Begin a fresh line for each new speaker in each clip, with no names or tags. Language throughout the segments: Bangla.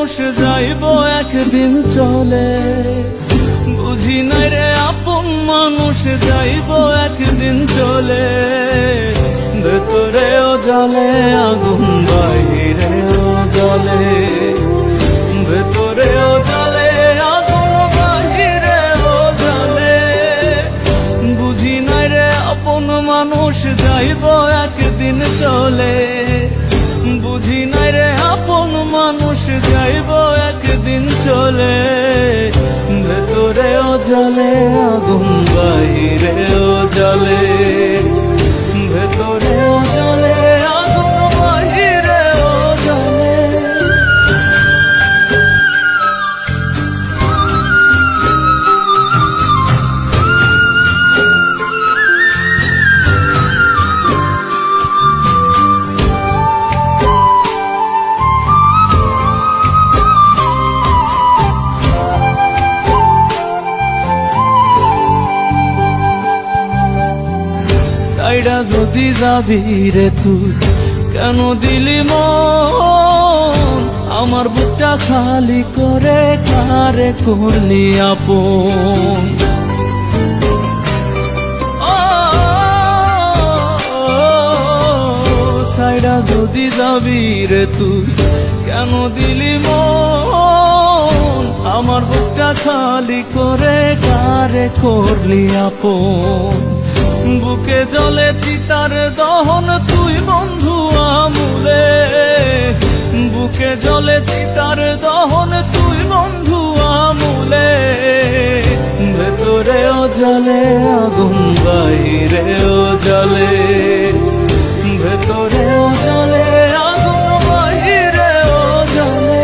মানুষ যাইব একদিন চলে, বুঝি নাই রে আপন মানুষ যাইব একদিন চলে। ভেতরেও জ্বলে আগুন বাহিরেও জ্বলে, ভেতরেও জ্বলে আগুন বাহিরেও জ্বলে। বুঝি নাই রে আপন মানুষ যাইব একদিন চলে, বুঝি নাই রে আপন মানুষ যাইব একদিন চলে। ভেতরেও জ্বলে আগুন বাহিরেও জ্বলে, ভেতরেও জ্বলে আগুন বাহিরেও জ্বলে। সাইডা যদি যাবি রে তুই কেন দিলি মন, আমার বুকটা খালি করে কারে করলি আপন। সাইডা যদি যাবি রে তুই কেন দিলি মন, আমার বুকটা খালি করে কারে করলি আপন। বুকে জলে চিতার দহন তুই বন্ধু আমুলে, বুকে জলে চিতার দহন তুই বন্ধু আমুলে। ভেতরেও জ্বলে আগুন বাহিরেও জ্বলে, ভেতরেও জ্বলে আগুন বাহিরেও জ্বলে।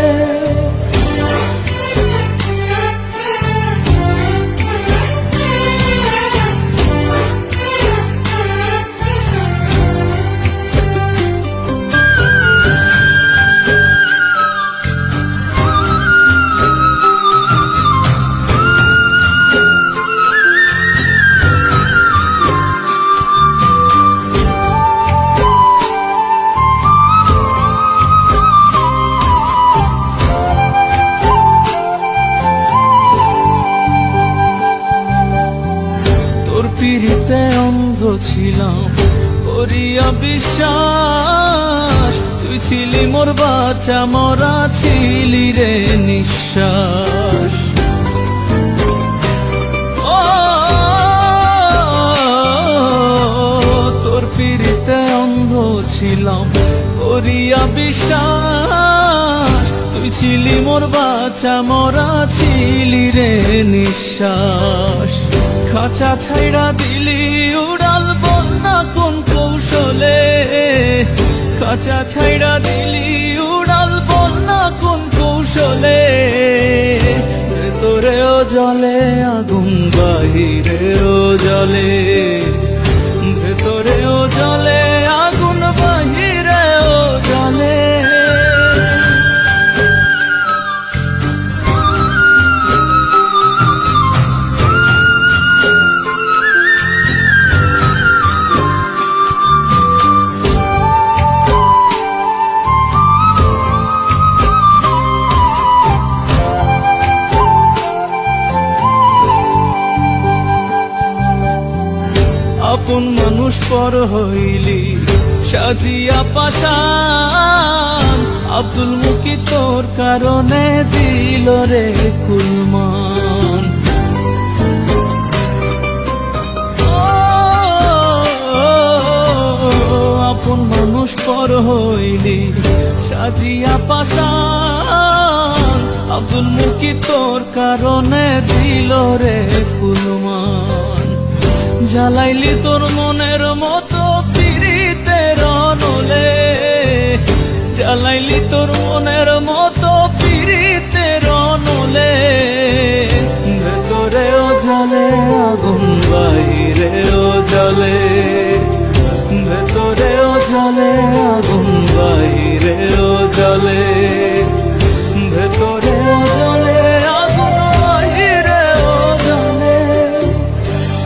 পিড়িতে অন্ধ ছিলাম করিয়া বিশ্বাস, তুই ছিলি মোর বাঁচা মরা ছিলি রে নিঃশ্বাস। তোর পিড়িতে অন্ধ ছিলাম করিয়া বিশ্বাস, তুই ছিলি মোর বাঁচা মরা ছিলি রে নিঃশ্বাস। খাঁচা ছাইড়া দিলি উড়াল বন্যা কোন কৌশলে, খাঁচা ছাইড়া দিলি উড়াল বন্যা কোন কৌশলে। ভেতরেও জ্বলে আগুন বাহিরেও জ্বলে, ভেতরেও জ্বলে আগুন বাহিরেও জ্বলে। আপন মানুষ পর হইলি সাজিয়া পাশান, আব্দুল মুকি তোর কারণে দিল রে কুলমান। আপন মানুষ পর হইলি সাজিয়া পাশান, আব্দুল মুকি তোর কারণে দিল রে কুলমান। জ্বালাইলি তোর মনের মতো পিরিতের নলে, জ্বালাইলি তোর মনের মতো পিরিতের নলে। ভেতরেও জ্বলে আগুন বাহিরেও জ্বলে,